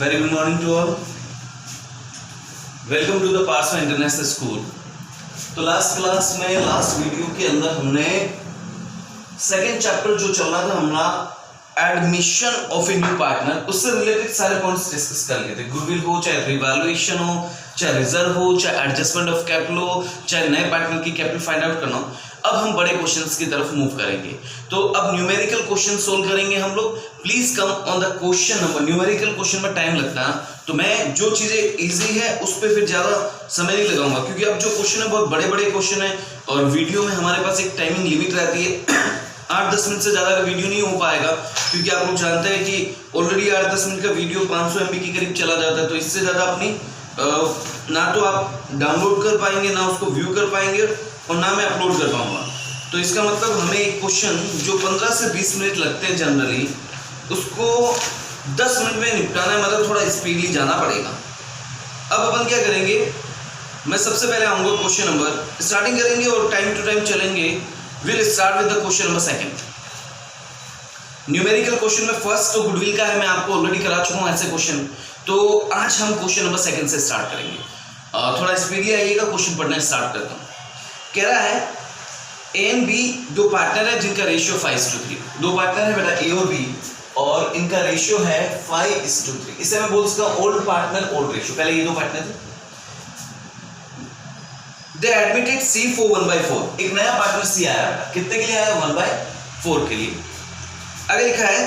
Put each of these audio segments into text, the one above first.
Very good morning to all. Welcome to the Parswa International School. तो last video के अंदर हमने second chapter जो चल रहा था हमारा admission of a new partner, उससे रिलेटेड सारे पॉइंट्स डिस्कस कर लिए थे। गुडविल हो, चाहे रिवैल्यूएशन हो, चाहे रिजर्व हो, चाहे एडजस्टमेंट ऑफ कैपिटल हो, चाहे नए पार्टनर की कैपिटल फाइंड आउट करना हो। अब हम बड़े क्वेश्चंस की तरफ मूव करेंगे। तो अब न्यूमेरिकल क्वेश्चन सोल्व करेंगे हम लोग। Please come on the question number. Numerical question में टाइम लगता है, तो मैं जो चीजें इजी है उस पर फिर ज्यादा समय नहीं लगाऊंगा, क्योंकि अब जो क्वेश्चन है बहुत बड़े बड़े क्वेश्चन है और वीडियो में हमारे पास एक टाइमिंग लिमिट रहती है। 8-10 मिनट से ज्यादा का वीडियो नहीं हो पाएगा, क्योंकि आप लोग जानते हैं कि ऑलरेडी 8-10 मिनट का वीडियो 500 MB के करीब चला जाता है। तो इससे ज्यादा अपनी ना तो आप डाउनलोड कर पाएंगे, ना उसको व्यू कर पाएंगे, और ना मैं अपलोड कर पाऊंगा। तो इसका मतलब हमें एक क्वेश्चन जो 15 से 20 मिनट लगते हैं जनरली, उसको 10 मिनट में निपटाना है, मतलब थोड़ा स्पीडली जाना पड़ेगा। अब अपन क्या करेंगे, मैं सबसे पहले आऊंगा क्वेश्चन नंबर, स्टार्टिंग करेंगे और टाइम टू टाइम चलेंगे। Will start with the question number second. Numerical question में फर्स्ट तो गुडविल का है, मैं आपको ऑलरेडी करा चुका हूं ऐसे क्वेश्चन। तो आज हम क्वेश्चन नंबर सेकंड से स्टार्ट करेंगे। थोड़ा स्पीडली आइएगा, क्वेश्चन पढ़ना स्टार्ट करता हूं। कह रहा है ए एंड बी दो पार्टनर है जिनका रेशियो 5:3। दो पार्टनर है बेटा ए और बी, और इनका रेशियो है 5:3। इसे मैं बोल सकता हूं ओल्ड पार्टनर ओल्ड रेशियो। पहले ये दो पार्टनर थे, दे एडमिटेड सी फॉर 1/4। एक नया पार्टनर सी आया, कितने के लिए आया? 1/4 के लिए। आगे लिखा है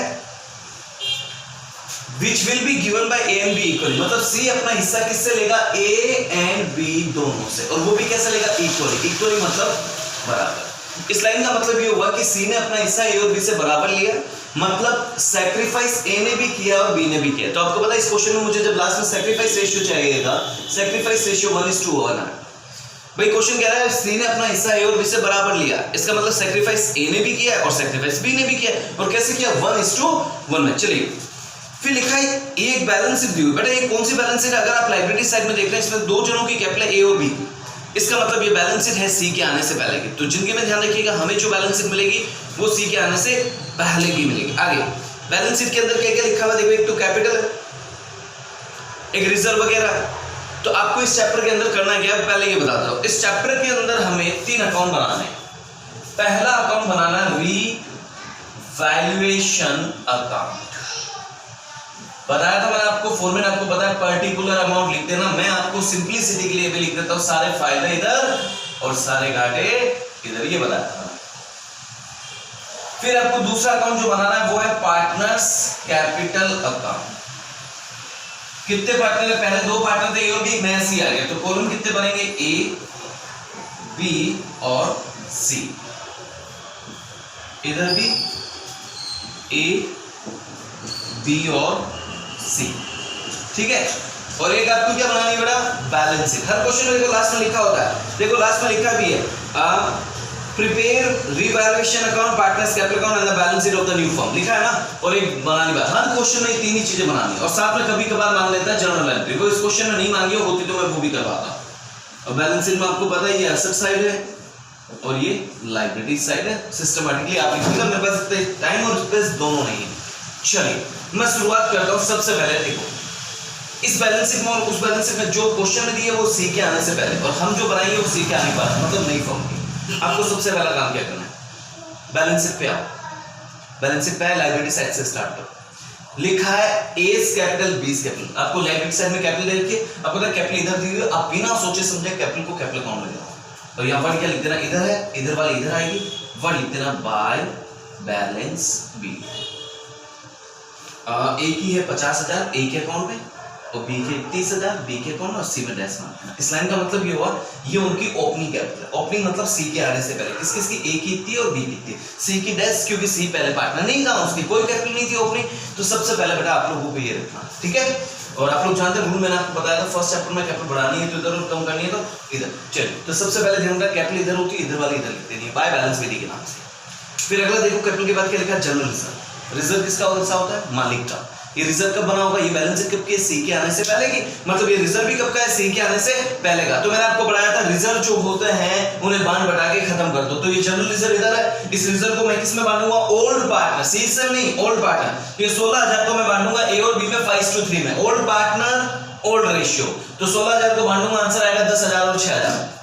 which will be given by A and B equally, मतलब C अपना हिस्सा किससे लेगा? A and B दोनों से, और वो भी कैसे लेगा? इक्वली। इक्वली मतलब बराबर। इस लाइन का मतलब ये हुआ कि C ने अपना हिस्सा A और B से बराबर लिया, मतलब सैक्रिफाइस A ने भी किया और B ने भी किया। तो आपको पता है इस क्वेश्चन में मुझे जब लास्ट में सैक्रिफाइस रेशियो चाहिएगा, सैक्रिफाइस रेशियो 1:1 है। भाई क्वेश्चन कह रहा है C ने अपना हिस्सा A और B से बराबर लिया, इसका मतलब सैक्रिफाइस A ने भी किया और सैक्रिफाइस B ने भी किया, और कैसे किया? 1:1 में। चलिए फिर लिखा है एक बैलेंस शीट दी हुई। बेटा ये कौन सी बैलेंस शीट? अगर आप लाइब्रेरी साइड में देख रहे हैं, इसमें दो जनों की कैपिटल ए और बी, इसका मतलब ये बैलेंस शीट है सी के आने से पहले की। तो जिनके में ध्यान रखिएगा, हमें जो बैलेंस शीट मिलेगी वो सी के आने से पहले की मिलेगी। आगे बैलेंस शीट के अंदर क्या क्या लिखा हुआ देखो, एक तो कैपिटल है, एक रिजर्व वगैरह है। तो आपको इस चैप्टर के अंदर करना क्या है, पहले ये बताता हूं। इस चैप्टर के अंदर हमें 3 अकाउंट बनाने हैं। पहला अकाउंट बनाना है रीवैल्यूएशन अकाउंट। बताया था मैंने आपको, फॉर्मेट आपको पता है, पर्टिकुलर अमाउंट लिख देना। मैं आपको सिंपलिसिटी के लिए भी लिख देता हूं, सारे फायदे इधर और सारे घाटे इधर, ये बताया था। फिर आपको दूसरा अकाउंट जो बनाना है वो है पार्टनर्स कैपिटल अकाउंट। कितने पार्टनर है? पहले दो पार्टनर थे ए और बी, नया सी आ गया, तो कॉलम कितने बनेंगे? ए, बी और सी। इधर भी ए, बी और सी, ठीक है। और एक आपको क्या बनानी है बेटा? Balance sheet. हर क्वेश्चन में देखो लास्ट में लिखा होता है, देखो लास्ट में लिखा भी है prepare revaluation account, partners capital account and the balance sheet of the new firm, लिखा है ना। और एक बनानी बात, हर क्वेश्चन में 3 ही चीजें बनानी है, और साथ में कभी कभार मांग लेता है जर्नल एंट्री। को इस क्वेश्चन में नहीं मांगी होती तो मैं वो भी करवाता। और बैलेंस शीट में आपको पता है ये एसेट साइड है और ये लायबिलिटी साइड है। सिस्टमैटिकली आप लिखिएगा, मेरे पास टाइम और स्पेस दोनों नहीं है। चलिए मैं शुरुआत करता हूं। सबसे पहले देखो इस बैलेंस शीट में और उस बैलेंस शीट में जो क्वेश्चन में दिए वो सी के आने से पहले, और हम जो बनाएंगे वो सी के आने के बाद, मतलब नई फॉर्म की। आपको सबसे पहला काम क्या करना है? बैलेंस शीट पे आओ। बैलेंस शीट पे है, लायबिलिटी साइड से स्टार्ट करो। लिखा है एस कैपिटल बीस कैपिटल। आपको लायबिलिटी साइड में कैपिटल दे रखी है, आपको पता है कैपिटल इधर दी हुई है, आप बिना सोचे समझे कैपिटल को कैपिटल अकाउंट में देना। और यहाँ वर्ड क्या लिख देना? इधर है, इधर वाली इधर आएगी, वर्ड लिख देना बाय बैलेंस बी। ए की है 50,000 ए के अकाउंट में, और बी के 30,000 बी के अकाउंट में, और सी में डैश मारना। इस लाइन का मतलब ये हुआ, ये उनकी ओपनिंग कैपिटल है। ओपनिंग मतलब सी के आने से पहले किस किसकी? ए की इतनी और बी की इतनी। सी की डैश, क्योंकि सी पहले पार्टनर नहीं था, उसकी कोई कैपिटल नहीं थी ओपनिंग, तो सबसे पहले बेटा आप लोगों को ये रखना, ठीक है। और आप लोग जानते हैं रूल, मैंने आपको बताया था फर्स्ट चैप्टर में कैपिटल बढ़ानी है तो इधर और कम करनी है तो इधर। चलिए तो सबसे पहले ध्यान रखना कैपिटल इधर होती है, इधर वाली इधर लिख देनी है बाय बैलेंस विधि के नाम से। फिर अगला देखो कैपिटल के बाद क्या लिखा है? General reserve. रिजर्व किसका हिस्सा होता है? मालिक का। ये रिजर्व कब बना होगा, ये बैलेंस शीट कब की, सी के आने से पहले की, मतलब ये रिजर्व भी कब का है, सी के आने से पहले का। तो मैंने आपको बताया था रिजर्व जो होते हैं उन्हें बांध बटा के खत्म कर दो। तो ये जनरल रिजर्व इधर है, इस रिजर्व को मैं किस में बांटूंगा, ओल्ड पार्टनर, सी से नहीं ओल्ड पार्टनर। ये 16,000 को मैं बांटूंगा ए और बी में 5:3 में, ओल्ड पार्टनर ओल्ड रेशियो। तो 16,000 को बांटूंगा, आंसर आएगा 10,000 और 6,000।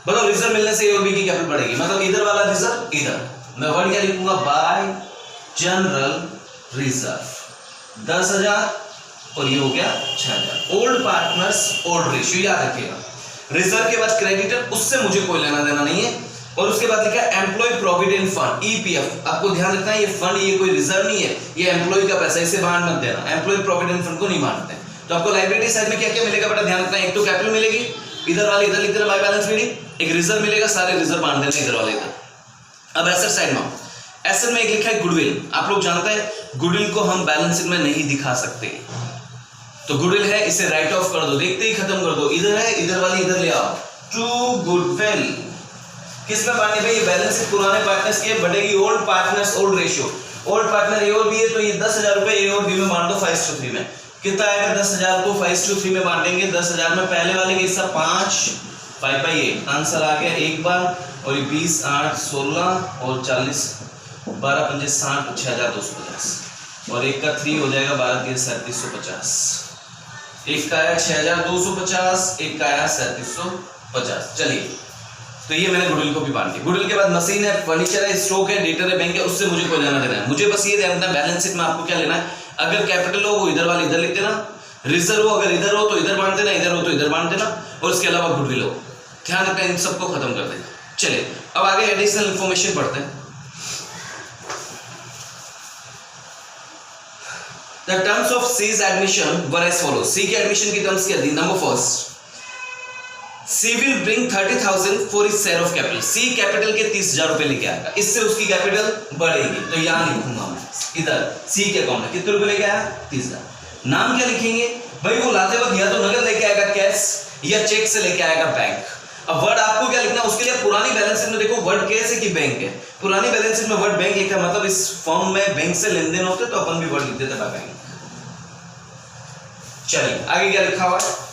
बताओ रिजर्व मिलने से ए और बी की कैपिटल बढ़ेगी, मतलब इधर वाला रिजर्व इधर, मैं वर्ड क्या लिखूंगा, बाय जनरल रिजर्व 10,000 और ये हो गया 6,000। ओल्ड पार्टनर्स ओल्ड रेशियो, याद रखिएगा। रिजर्व के बाद क्रेडिटर, उससे मुझे कोई लेना देना नहीं है। और उसके बाद लिखा है एम्प्लॉय प्रोविडेंट फंड, ईपीएफ। आपको ध्यान रखना है ये फंड, ये कोई रिजर्व नहीं है, ये एम्प्लॉय का पैसा, इसे बांट मत देना। एम्प्लॉय प्रोविडेंट फंड को नहीं बांटते। तो आपको लाइबिलिटी साइड में क्या क्या मिलेगा बेटा, ध्यान रखना है। एक तो कैपिटल मिलेगी, इधर वाले इधर लिख देना बाय बैलेंस रीडिंग। एक रिजर्व मिलेगा, सारे रिजर्व बांट देना इधर वाले इधर। अब एसेट साइड में, एसेट में एक लिखा है गुडविल। आप लोग जानते हैं गुडविल को हम बैलेंस शीट में नहीं दिखा सकते, तो गुडविल है, इसे राइट ऑफ कर दो, देखते ही खत्म कर दो। इधर है, इधर वाली इधर ले आओ। टू गुडविल किस में बांटनी भाई, ये बैलेंस शीट पुराने पार्टनर्स के बढ़ेगी, old partners old ratio. Old partner A और बी है, तो ये 10,000 रुपए ए और बी में बांट दो 5:3 में। कितना आएगा, 10,000 को 5:3 में बांटेंगे। 10,000 में पहले वाले के हिस्सा 5 5/8, आंसर आ गया एक बार। और ये 20 8 16 और 40 12 5 60 6,250 और एक का 3 हो जाएगा 12 3 3,750। एक का आया 6,250, एक का आया 3,750। चलिए, तो ये मैंने गुडविल को भी बांट दिया। गुडविल के बाद मशीन है, फर्नीचर है, स्टॉक है, डेटर है, बैंक है, उससे मुझे कोई लेना देना है। मुझे बस ये ध्यान रखना बैलेंस शीट में आपको क्या लेना है। अगर कैपिटल हो वो इधर वाले इधर लिख देना, रिजर्व हो अगर इधर हो तो इधर बांट देना, इधर हो तो इधर बांट देना, और इसके अलावा गुडविल हो, ध्यान रखना, इन सबको खत्म कर देना। चलिए अब आगे एडिशनल इंफॉर्मेशन पढ़ते हैं। The terms of C's admission were as follows. C के एडमिशन की टर्म्स क्या थी, number first, C will bring 30,000 for his share of capital. C capital के 30,000 रुपए लेके आएगा, इससे उसकी कैपिटल बढ़ेगी। तो यहां लिखूंगा मैं इधर C के अकाउंट में कितने रुपए लेके आया, 30,000। नाम क्या लिखेंगे भाई, वो लाते वक्त या तो नगद लेके आएगा कैश, या चेक से लेके आएगा बैंक। अब वर्ड आपको क्या लिखना है, उसके लिए पुरानी बैलेंस शीट में देखो वर्ड कैश है कि बैंक है। पुरानी बैलेंस शीट में वर्ड बैंक लिखा है, मतलब इस फॉर्म में बैंक से लेन देन होते तो अपन भी वर्ड लिख देते हैं बैंक। चलिए आगे क्या लिखा हुआ है,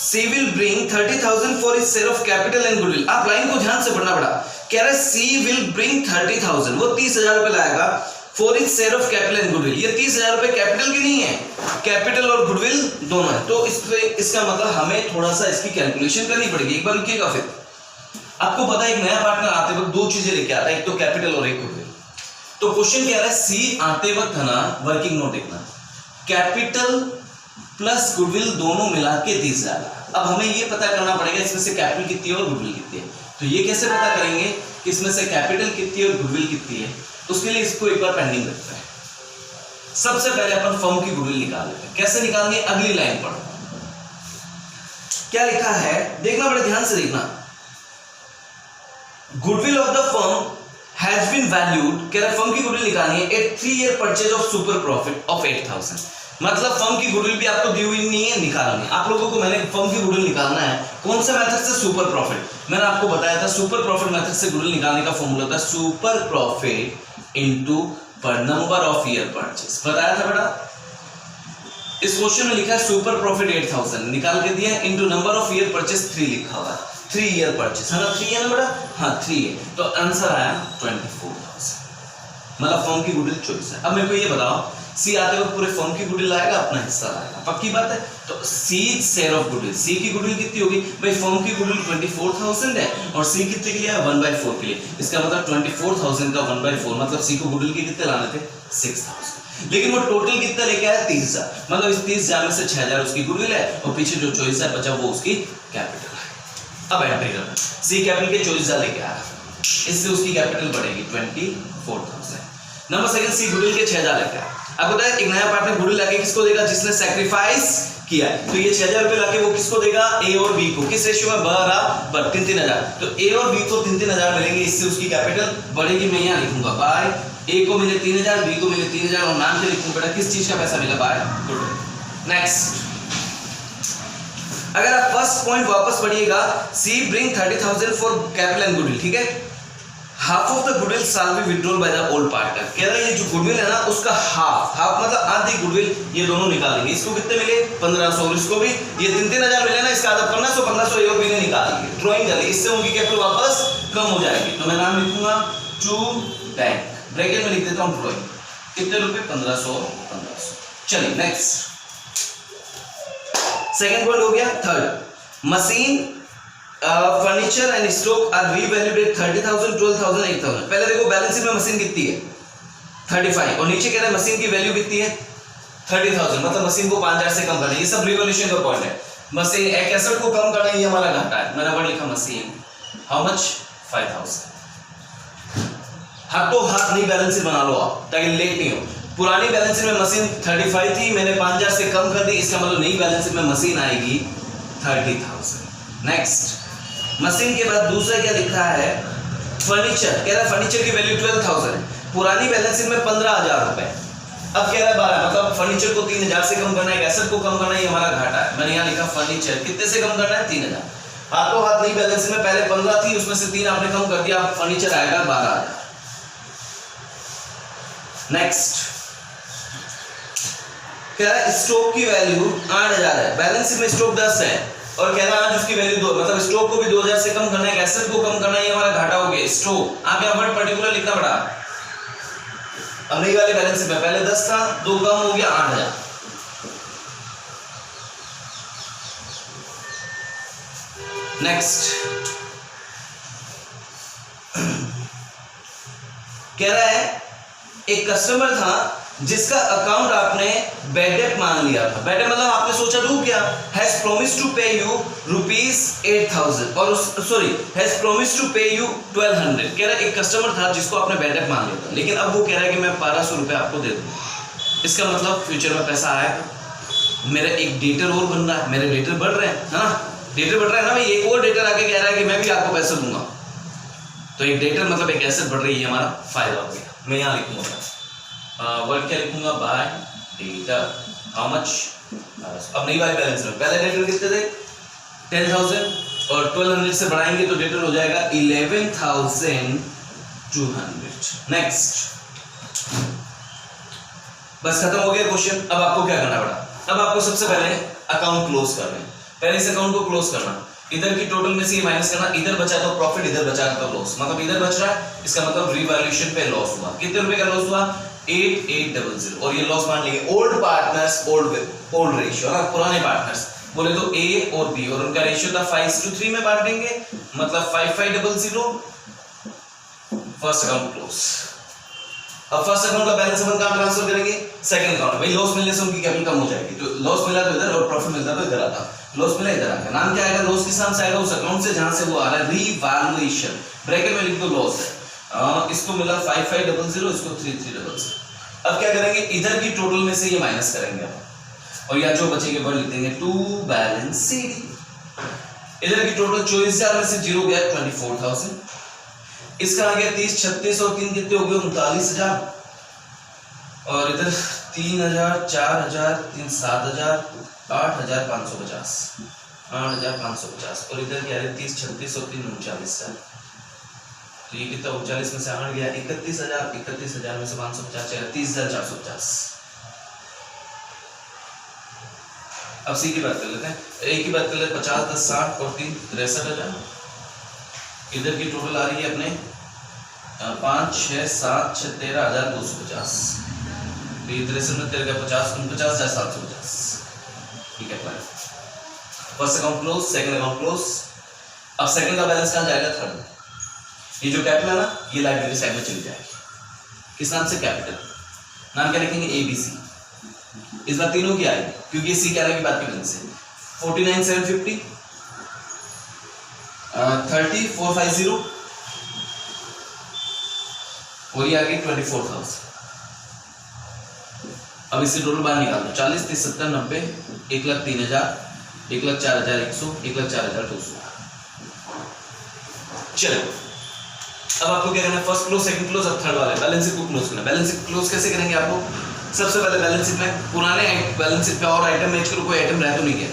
C will bring 30,000 for his share of capital and goodwill। आप लाइन को ध्यान से पढ़ना पड़ा, कह रहा है C will bring 30,000, वो 30,000 रुपए लाएगा for his share of capital and goodwill। ये 30,000 रुपए कैपिटल की नहीं है, कैपिटल और गुडविल दोनों है। तो इसका मतलब हमें थोड़ा सा इसकी कैलकुलेशन करनी पड़ेगी। एक बार लिखिएगा, फिर आपको पता है एक नया पार्टनर आते वक्त दो चीजें लेके आता है, एक तो कैपिटल और एक गुडविल। तो क्वेश्चन क्या है, सी आते वक्त है ना, वर्किंग नोट देखना, कैपिटल प्लस गुडविल दोनों मिला के 30,000। अब हमें ये पता करना पड़ेगा इसमें से कैपिटल कितनी है और गुडविल कितनी है। तो ये कैसे पता करेंगे कि इसमें से कैपिटल कितनी है और गुडविल कितनी है, उसके लिए इसको एक बार पेंडिंग रखते हैं। सबसे पहले अपन फर्म की गुडविल निकाल लेते हैं। कैसे निकालेंगे, अगली लाइन पढ़ो क्या लिखा है, देखना बड़े ध्यान से देखना। Goodwill of the firm has been valued, कह रहा फर्म की गुडविल निकालनी है at 3 year purchase of super profit of 8,000। मतलब फर्म की गुडविल भी आपको दी हुई नहीं है, निकालनी है। आप लोगों को मैंने फर्म की गुडविल निकालना है, कौन सा मेथड से, सुपर प्रॉफिट। मैंने आपको बताया था सुपर प्रॉफिट मेथड से गुडविल निकालने का फॉर्मूला था सुपर प्रॉफिट इनटू पर नंबर ऑफ ईयर परचेज, बताया था बेटा। इस क्वेश्चन में लिखा है सुपर प्रॉफिट 8,000 निकाल के दिया, into number of year purchase 3 लिखा हुआ है, 3 ईयर परचेज है ना, 3 है ना बेटा, हाँ 3 है। तो आंसर आया 24,000, मतलब फर्म की गुडविल 24 है। अब मेरे को ये बताओ, सी आते वक्त पूरे फर्म की गुडविल लाएगा, अपना हिस्सा लाएगा, पक्की बात है। तो सी शेयर ऑफ गुडविल, सी की गुडविल कितनी होगी भाई, फर्म की गुडविल 24,000 है और सी कितने के लिए है, 1/4 के लिए। इसका मतलब 24,000 का 1/4, मतलब सी को गुडविल के कितने लाने थे, 6,000। लेकिन वो टोटल कितना लेके आया, 30,000। मतलब इस 30,000 में से 6,000 उसकी गुडविल है और पीछे जो 24,000 बचा वो उसकी कैपिटल है। अब एंट्री करना, सी कैपिटल के 24,000 लेके आया, इससे उसकी कैपिटल बढ़ेगी 24,000। नंबर सेकंड, सी गुडविल के 6,000 लेके आया। अब बताया एक नया पार्टनर गुडविल लाके किसको देगा, जिसने सैक्रिफाइस किया। तो ये 6,000 रुपए लाके वो किसको देगा, ए और बी को, किस रेशियो में, बराबर 3-3,000। तो ए और बी को 3-3,000 मिलेंगे, इससे उसकी कैपिटल बढ़ेगी। मैं यहाँ लिखूंगा बाय, ए को मिले 3,000, बी को मिले 3,000 और नाम से लिखूंगा बेटा किस चीज का पैसा मिला, बाय गुडविल। नेक्स्ट, अगर आप फर्स्ट पॉइंट वापस पढ़िएगा, C bring 30,000 for capital and goodwill, ठीक है। Half of the goodwill shall be withdrawal by the old partner. कह रहा है ये जो गुडविल है ना उसका हाफ मतलब आधी गुडविल ये दोनों निकालेंगे। इसको कितने मिले 1500 और इसको भी ये 3-3000 मिले ना, इसका आधा 1500 ये भी निकालेंगे, ड्राइंग करेंगे, इससे उनकी कैपिटल वापस कम हो जाएगी। तो मैं नाम लिखूंगा टू बैंक, ब्रैकेट में लिख देता हूं ड्राइंग, कितने रुपए 1500। चलिए नेक्स्ट, सेकंड पॉइंट हो गया। Third, machine furniture and stock are revalued at 30,000, 12,000, 8,000। पहले देखो बैलेंस शीट में मशीन कितनी है 35 और नीचे कह रहा है मशीन की वैल्यू कितनी है 30,000, मतलब मशीन को 5,000 से कम करना है। ये सब रिवॉल्यूशन का पॉइंट है। मशीन एक एसेट को कम करना, ये हमारा घाटा है। मैंने वर्ड लिखा मशीन, हाउ मच 5,000। हाथों हाथ नहीं बैलेंस शीट बना लो आप ताकि लेट नहीं हो। पुरानी बैलेंस शीट में मशीन 35 थी, मैंने 5,000 से कम कर दी, इसका मतलब नई बैलेंस शीट में मशीन आएगी 30,000। नेक्स्ट, मशीन के बाद दूसरा क्या लिखा है फर्नीचर। कह रहा है फर्नीचर की वैल्यू 12,000 है, पुरानी बैलेंस शीट में 15,000 रुपए, अब कह रहा है 12, मतलब फर्नीचर को 3,000 से कम करना है, एसेट को कम करना है, ये हमारा घाटा है। मैंने यहाँ लिखा फर्नीचर कितने से कम करना है 3,000। हाथों हाथ नई बैलेंस शीट में पहले 15 थी, उसमें से 3 आपने कम कर दिया, फर्नीचर आएगा 12,000। नेक्स्ट, कह रहा है स्टॉक की वैल्यू 8,000 है, बैलेंस शीट में स्टॉक 10 है और कह रहा है उसकी वैल्यू 2, मतलब स्टॉक को भी 2,000 से कम करना है, एसेट को कम करना है, ये हमारा घाटा हो गया स्टॉक। आप यहाँ वर्ड पर्टिकुलर लिखना पड़ा। अब नई वाली बैलेंस शीट में पहले 10 था, 2 कम हो गया 8,000। नेक्स्ट, कह रहा है एक कस्टमर था जिसका अकाउंट आपने बैड डेट मान लिया था। बैड डेट मतलब आपने सोचा डूब गया। हैज प्रॉमिस टू पे यू ₹8,000 और सॉरी हैज प्रॉमिस टू पे यू 1,200। कह रहा है एक कस्टमर था जिसको आपने बैड डेट मान लिया था, लेकिन अब वो कह रहा है कि मैं 1,200 रुपए आपको दे दूं। इसका मतलब फ्यूचर में पैसा आएगा। मेरा एक डेटर और बन रहा है, मेरे डेटर बढ़ रहे हैं, है ना, डेटर बढ़ रहा है ना भाई। एक और डेटर आके कह रहा है कि मैं भी आपको पैसा दूंगा, तो एक डेटर मतलब एक एसेट बढ़ रही है, हमारा फायदा हो गया। मैं यहाँ लिखूंगा वर्ड क्या लिखूंगा बाय डेटर, हाउ मच। अब नई वाली बैलेंस में पहले डेटर कितने थे 10,000 और 1,200 से बढ़ाएंगे तो डेटर हो जाएगा 11,200। नेक्स्ट, बस खत्म हो गया क्वेश्चन। अब आपको क्या करना पड़ा, अब आपको सबसे पहले अकाउंट क्लोज करना है। पहले इस अकाउंट को क्लोज करना, इधर की टोटल में से ये माइनस करना, इधर बचा तो प्रॉफिट, इधर बचा तो लॉस, मतलब इधर बच रहा है, इसका मतलब रिवैल्यूएशन पे लॉस हुआ। कितने रुपए का लॉस हुआ 8,800 और ये लॉस मान लेंगे ओल्ड पार्टनर्स, ओल्ड रेशियो ना, पुराने पार्टनर्स बोले तो ए और बी, और उनका रेशियो था 5:3 में बांटेंगे, मतलब 5,500। First account close. अब फर्स्ट अकाउंट का बैलेंस अपन कहां ट्रांसफर करेंगे सेकंड अकाउंट में। लॉस मिलने से उनकी कैपिटल कम हो जाएगी, तो लॉस मिला तो इधर और प्रॉफिट मिलता तो इधर आता। लॉस मिला इधर आएगा, नाम क्या आएगा लॉस किस नाम से आएगा उस अकाउंट से जहां से वो आ रहा है, रिवैल्यूएशन। ब्रैकेट में लिख दो लॉस है, इसको मिला 5,500, इसको 3,300। अब क्या करेंगे, इधर की टोटल में से ये माइनस करेंगे और या जो बचेंगे वर्ड लिख देंगे टू बैलेंस शीट। इधर की टोटल 24,000 में से 0 गया 24,000, इसका आ गया 30, 36 और 3 कितने हो गए 39,000, और इधर 3,000, 4,000, 3, 7,000, 8,550, 8,550, और इधर क्या है 30, 36 और 3, 39,000। तो ये कितना 39 में से 8 गया 31,000, 31,000 में से 550 है 30,450। अब सी की बात कर लेते हैं, ए की बात कर लेते हैं 50, 10, 60 और 3, 63,000। इधर की टोटल आ रही है अपने 5, 6, 7, 6, 13,250। तो ये 63 में 13 50, 49,750। ठीक है, first account close, second account close. अब सेकंड का बैलेंस कहाँ जाएगा थर्ड। ये जो कैपिटल है ना, ये लाइब्रेरी साइड में चली जाएगी। किस नाम से कैपिटल, नाम क्या लिखेंगे ABC। इस बार तीनों की आएगी क्योंकि सी क्या की बात की वजह से 49,750, 30,450 और ये आ गई 24,000। अब इससे टोटल बाहर निकाल दो 40, 30, 70, 90, 1,03,000, 1,04,100, 1,04,200। चलो अब आपको क्या करना है, फर्स्ट क्लोज, सेकंड क्लोज, अब थर्ड वाले बैलेंस शीट को क्लोज करना है। बैलेंस शीट क्लोज कैसे करेंगे, आपको सबसे पहले बैलेंस शीट में पुराने बैलेंस शीट पे और आइटम मैच करो, कोई आइटम रह तो नहीं गया।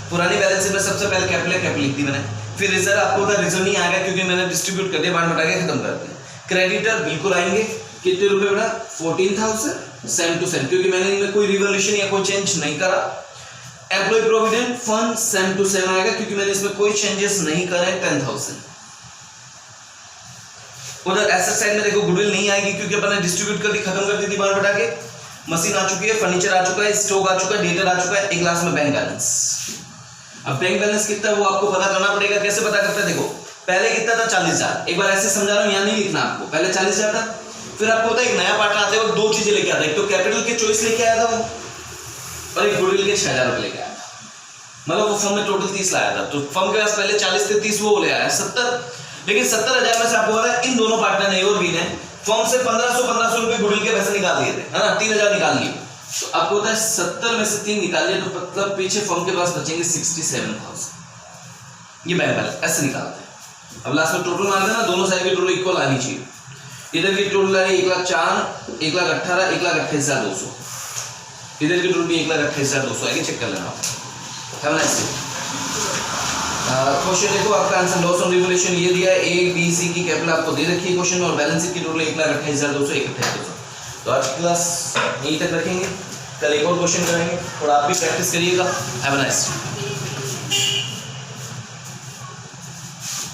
पुरानी बैलेंस शीट में सबसे पहले कैपिटल लिख दी मैंने, फिर रिजर्व आपको उधर रिजर्व नहीं आएगा क्योंकि मैंने डिस्ट्रीब्यूट कर दिया, बांट बटा के खत्म कर दिया। क्रेडिटर बिल्कुल आएंगे, कितने रुपए बेटा 14,000 सेम टू सेम, क्योंकि मैंने इनमें कोई रिवॉल्यूशन या कोई चेंज नहीं करा। Employ provident fund same to same आएगा, क्योंकि मैंने इसमें कोई चेंजेस नहीं करे 10,000। उधर एसेट साइड में देखो गुडविल नहीं आएगी, क्योंकि अपन ने डिस्ट्रीब्यूट कर दी, खत्म कर दी थी बार बटा के। मशीन आ चुकी है, फर्नीचर आ चुका है, स्टॉक आ चुका है, डेटर आ चुका है, एक लास्ट में बैंक बैलेंस। अब बैंक बैलेंस कितना है वो आपको पता करना पड़ेगा। कैसे पता करते हैं, देखो पहले कितना था 40,000, एक बार ऐसे समझा रहा हूं, यहां नहीं लिखना आपको, पहले 40,000 था, फिर आपको होता है एक नया पार्टनर आते वक्त दो चीजें लेके आता है, एक तो कैपिटल के चॉइस लेके आया था वो, और एक गुडविल के 6,000 रुपए लेके आया था, मतलब वो फर्म में टोटल 30 लाया था, तो फर्म के पास पहले 40 थे, 30 वो ले आया 70, लेकिन 70,000 में से आपको पता है इन दोनों पार्टनर ने और बी ने फर्म से 1500 रुपए गुडविल के पैसे निकाल दिए थे, है ना, 3,000 निकाल लिए, तो आपको होता है 70 में से 3 निकाल लिया, तो मतलब पीछे फर्म के पास बचेंगे 67,000, ये बैंक बैलेंस ऐसे निकालते हैं। अब लास्ट में टोटल मार देना, दोनों साइड की टोटल इक्वल आनी चाहिए, इधर की टोटल आ रही 1,04,000, 1,18,000, 1,28,200, इधर की टोटल भी 1,28,200 आएगी, चेक कर लेना। क्वेश्चन देखो, आपका आंसर लॉस ऑन रिवॉल्यूशन ये दिया है, ए बी सी की कैपिटल आपको दे रखी है क्वेश्चन में, और बैलेंस शीट की टोटल 1,28,200, 1,28,200। तो आज की क्लास यहीं तक रखेंगे, कल एक और क्वेश्चन करेंगे, और आप भी प्रैक्टिस करिएगा। Have a nice day.